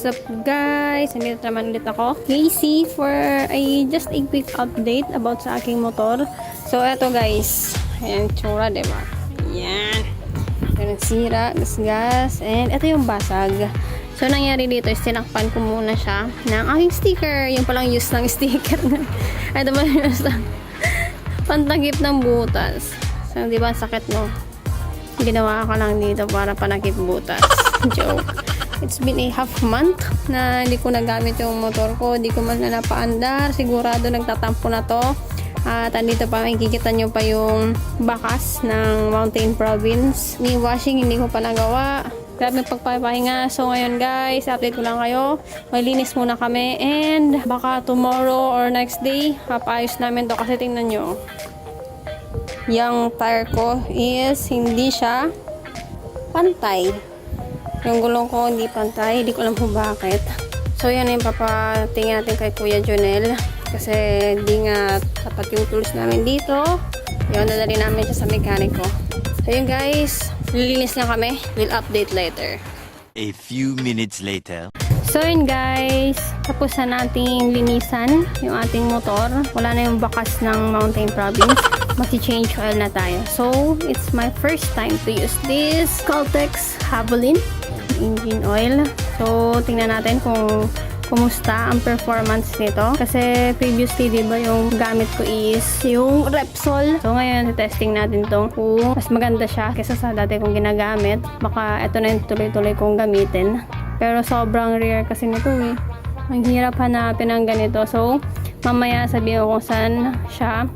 What's up guys? Nandito naman ulit ako, Kaycee, for just a quick update about sa aking motor. So eto guys, ayan tsura, diba? Ayan. Yung sira, gas, and ito yung basag. So nangyari dito is tinakpan ko muna siya ng aking sticker. Yung palang use ng sticker na. Ito ba yung pantagip ng butas. So diba sakit no? Ginawa ko lang dito para panakip butas. Joke. It's been a half month na hindi ko nagamit yung motor ko. Hindi ko man na napaandar. Sigurado nagtatampo na to. At andito pa, makikita nyo pa yung bakas ng Mountain Province. Ni washing, hindi ko pa nagawa. Grabe pagpapahinga. So ngayon guys, update ko lang kayo. Malinis muna kami. And baka tomorrow or next day, papaayos namin to. Kasi tingnan nyo. Yung tire ko is hindi siya pantay. Yung gulong ko hindi pantay. Hindi ko alam kung bakit. So yan yung papatingin natin kay Kuya Jonel. Kasi hindi nga tapat yung tools namin dito. Yung dadali namin siya sa mekaniko. So yun guys, lilinis na kami. We'll update later. A few minutes later. So yun guys, tapos na nating linisan yung ating motor. Wala na yung bakas ng Mountain Province. Masi-change oil na tayo. So it's my first time to use this Caltex Havoline engine oil. So tingnan natin kung kumusta ang performance nito. Kasi previously, diba, yung gamit ko is yung Repsol. So ngayon, testing natin to kung mas maganda siya kaysa sa dati kong ginagamit. Baka ito na yung tuloy-tuloy kong gamitin. Pero sobrang rare kasi nito eh. Ang hirap hanapin ng ganito. So mamaya sabihin ko kung saan siya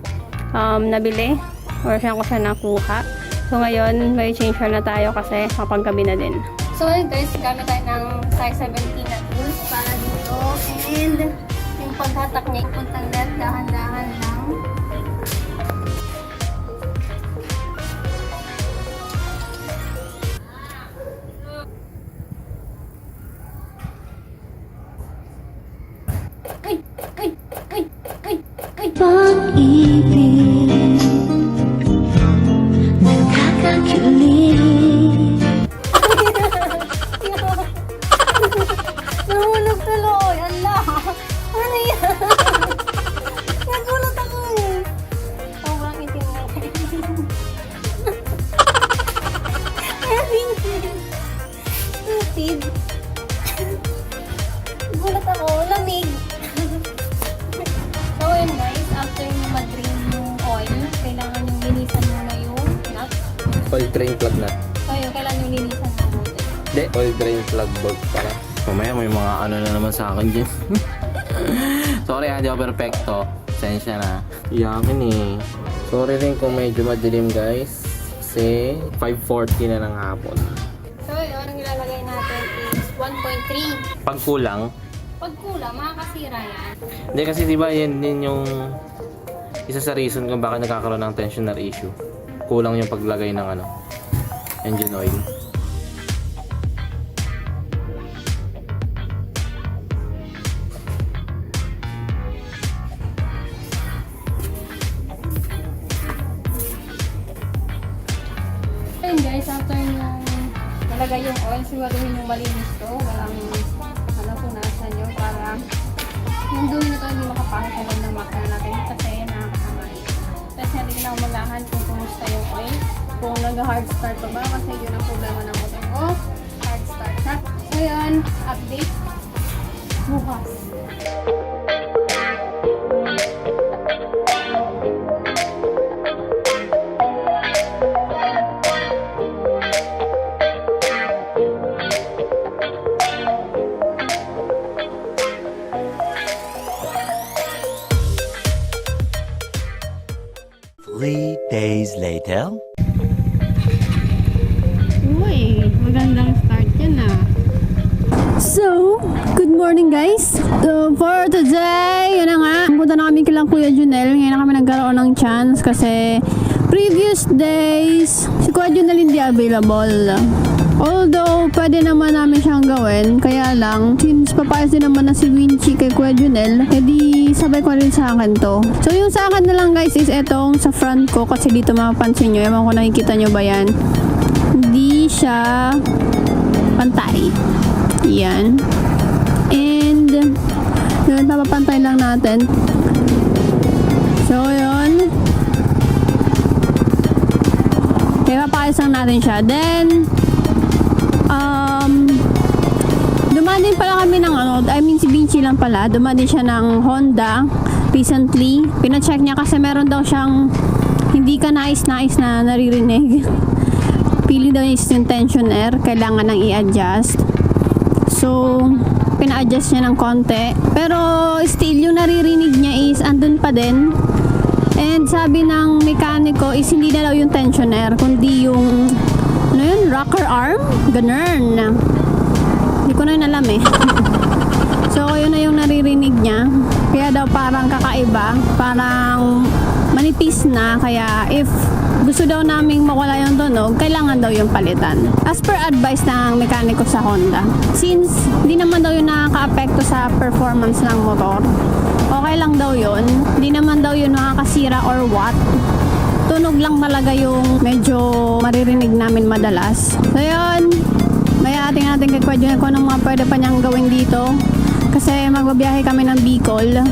nabili or saan ko siya nakuha. So ngayon, may change na tayo kasi mapaggabi na din. So guys, gamit tayo ng size 17 na tools para dito. And yung paghatak niya, ipuntang net, dahan-dahan lang. Ay! Ay! Ay! Ay! Ay! Pag-ibig nakakakilig. Nahulog tuloy! Allah! Ano yan? Nagulat ako eh! Sobrang itim na. Stupid! Nagulat ako! Lamig! So yun guys, after nyo mag-drain yung oil, kailangan yung linisan muna yung nut. Oil drain plug na. So yun, kailangan yung linisan muna. Hindi, oil drain plug bolt para. Mamaya may mga ano na naman sa akin dyan. Sorry ha, di ako perfecto. Sensya na. Iyakin eh. Sorry rin kung medyo madilim guys. Kasi 5:40 na ng hapon. So yun, ang ilalagay natin is 1.3. Pag kulang. Pag kulang, makakasira yan. Hindi kasi diba yan din yung isa sa reason kung bakit nagkakaroon ng tensioner issue. Kulang yung paglagay ng ano, engine oil. Ayun guys, after nyo nalagay yung oil, siguraduhin yung malinis to. Walang punasan nyo para yung dumi na to hindi makapasok sa loob ng makina natin kasi nakakasama yun. Tapos natin kinamulahan kung kumusta yung oil. Kung nag-hard start pa ba kasi yun ang problema ng motor ko. Hard start na. So yun, update bukas. Three days later. Uy, magandang start yan ah. So, good morning guys. So, for today, yun na nga. Punta na kami kilang Kuya Jonel. Ngayon na kami nagkaroon ng chance kasi previous days, si Kuya Jonel hindi available. Although, pwede naman namin siyang gawin. Kaya lang, since papayas din naman na si Winchi kay Kuya Jonel, edi sabay ko rin sa akin to. So, yung sa akin na lang guys is etong sa front ko. Kasi dito mapapansin nyo. Ewan ko nakikita nyo ba yan. Hindi siya pantay. Yan. Yun, papapantay lang natin. So, yun. Kaya papayos lang natin siya. Then, dumaan din pala kami ng si Vinci lang pala. Dumaan din siya ng Honda recently. Pina-check niya kasi meron daw siyang hindi ka nais-nais na naririnig. Pili daw yung tensioner. Kailangan nang i-adjust. So, pina-adjust niya ng konti. Pero, still, yung naririnig niya is andun pa din. And sabi ng mekaniko is hindi na daw yung tensioner, kundi yung rocker arm? Ganun. Hindi ko na yun alam eh. So, yun na yung naririnig niya. Kaya daw parang kakaiba. Parang manipis na. Kaya if gusto daw naming mawala yung tunog, kailangan daw yung palitan. As per advice ng mekaniko sa Honda. Since hindi naman daw yung nakaka-apekto sa performance ng motor, okay lang daw yun. Hindi naman daw yun nakakasira or what. Tunog lang talaga yung medyo maririnig namin madalas. So yun, may ating kikwadyohan ko ng mga pwede pa niyang gawin dito. Kasi magbabiyahe kami ng Bicol.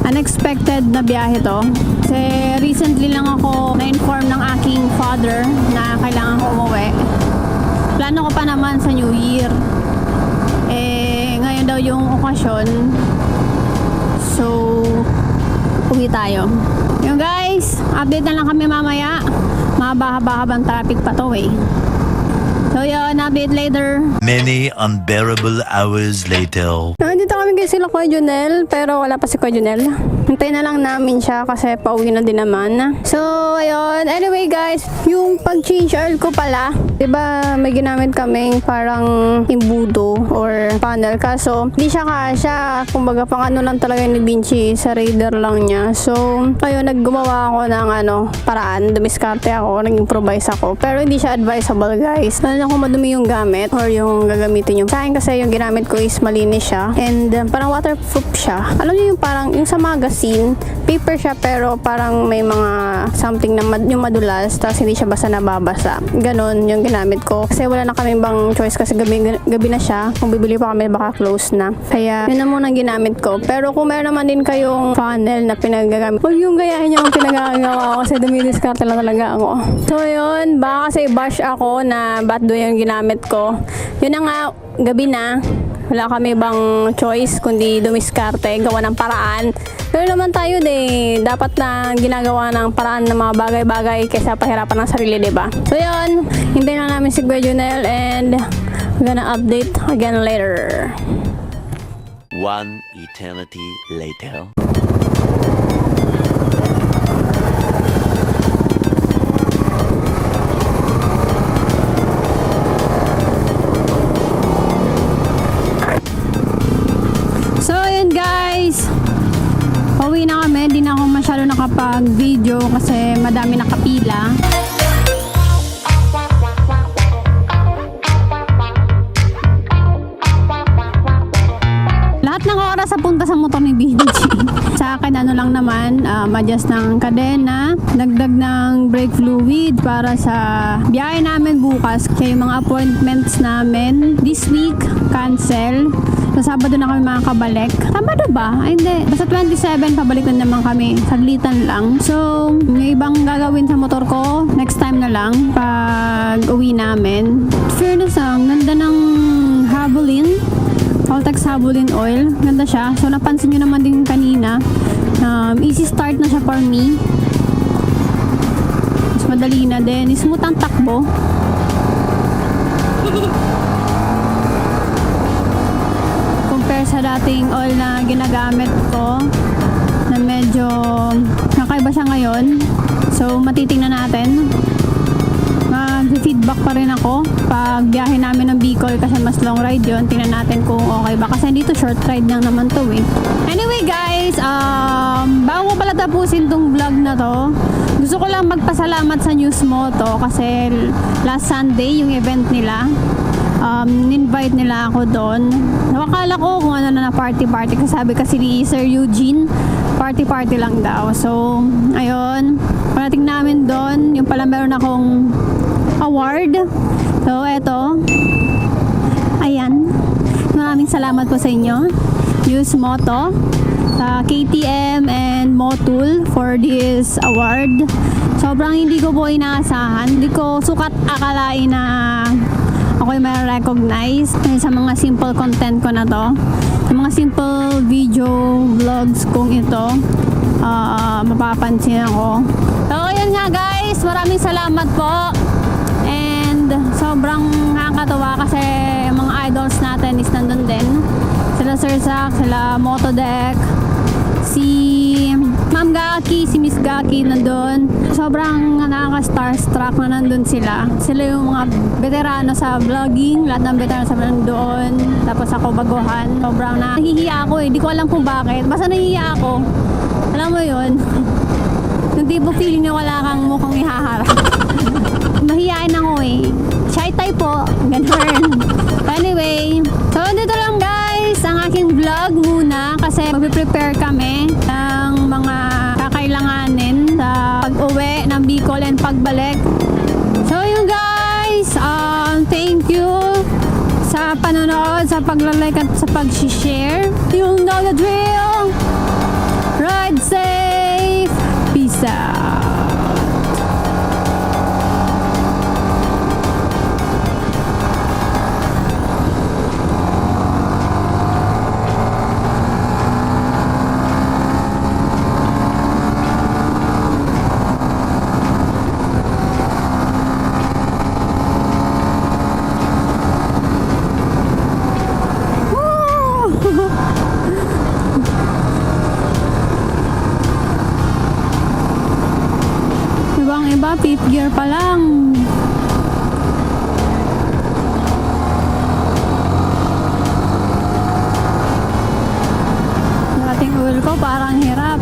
Unexpected na biyahe to. Kasi recently lang ako na-inform ng aking father na kailangan ko umuwi. Plano ko pa naman sa New Year. Ngayon daw yung okasyon. So, uwi tayo. Yung guys, update na lang kami mamaya. Mahaba-habang traffic pa to eh. So yun, update later. Many unbearable hours later. Nandito kami guys sila Kuya Junel, pero wala pa si Kuya Junel. Hintayin na lang namin siya kasi pauwi na din naman. So, ayun. Anyway guys, yung pag-change oil ko pala, diba may ginamit kaming parang imbudo or panel. Kaso, hindi siya kasya. Kumbaga pang ano lang talaga ni Vinci, sa radar lang niya. So, ayun, naggumawa ako ng paraan. Dumiskarte ako, nag-improvise ako. Pero hindi siya advisable guys. Kung madumi yung gamit or yung gagamitin yung sa akin kasi yung ginamit ko is malinis siya and parang waterproof siya. Alam niyo yung parang yung sa magazine paper siya pero parang may mga something na yung madulas tapos hindi siya basta nababasa. Ganon yung ginamit ko kasi wala na kami bang choice kasi gabi na siya. Kung bibili pa kami baka close na. Kaya yun na muna ang ginamit ko. Pero kung meron naman din kayong funnel na pinagagamit, huwag yung gayahin niyo ang pinagagawa ko kasi dumidiskarte lang talaga ako. So yun, baka kasi bash ako na ba't doon yung ginamit ko. Yun na nga, gabi na. Wala kami bang choice kundi dumiskarte, gawa ng paraan. Pero naman tayo dapat na ginagawa ng paraan ng mga bagay-bagay kaysa pahirapan ng sarili, diba? So yun, hintayin na namin si Kuya Junel and we're gonna update again later. One eternity later. Guys, pauwi na kami. Hindi na ako masyado nakapag-video kasi madami nakapila. Lahat ng oras sa punta sa motor ni BG. Sa akin lang naman, adjust ng kadena, dagdag ng brake fluid para sa biyahe namin bukas. Kaya yung mga appointments namin this week, cancel. Sa Sabado na kami makakabalik. Sabado ba? Ay, hindi. Basta 27, pabalik na naman kami. Saglitan lang. So, may ibang gagawin sa motor ko. Next time na lang. Pag uwi namin. Fairness ganda ng Havoline. Caltex Havoline oil. Ganda siya. So, napansin nyo naman din kanina. Easy start na siya for me. Mas madali na din. Smooth ang takbo. Sa dating oil na ginagamit ko na medyo nakaiba siya ngayon. So, matitingnan natin. Mag-feedback pa rin ako pag biyahe namin ng Bicol kasi mas long ride yun. Tingnan natin kung okay ba kasi dito short ride lang naman to eh. Anyway guys, bago ko pala tapusin tong vlog na to, gusto ko lang magpasalamat sa News Moto kasi last Sunday yung event nila. Invite nila ako doon. Nakakala ko kung ano na party kasi sabi kasi ni Sir Eugene party lang daw. So ayun, parating namin doon, yung pala meron akong award. So eto, ayan, maraming salamat po sa inyo. Use Moto, KTM and Motul for this award. Sobrang hindi ko po inaasahan. Hindi ko sukat akalain na ako'y may recognize sa mga simple content ko na to. Sa mga simple video vlogs kong ito, mapapansin ako. So, ayun nga guys, maraming salamat po. And sobrang nakakatawa kasi mga idols natin is nandun din. Sila Sir Zach, sila Motodeck, si Ma'am Gaki, si Miss Gaki nandun. Sobrang nakaka-starstruck na nandun sila. Sila yung mga veterano sa vlogging, lahat ng veterano sa vlogging doon. Tapos ako baguhan. Sobrang nahihiya ako eh. Di ko alam kung bakit. Basta nahihiya ako. Alam mo yun? Yung tipo feeling na wala kang mukhang ihaharap. Mahihain ako eh. Shy type po. Ganun. Anyway, so dito lang guys ang aking vlog muna kasi magpe-prepare kami ng mga kakailanganin sa pag-uwi ng Bicol and pagbalik. So yun guys, thank you sa panonood, sa paglalike at sa pag-share. Yung know the drill. Ride safe. Peace out. Ibang-iba, fifth gear pa lang. Dating oil ko parang hirap.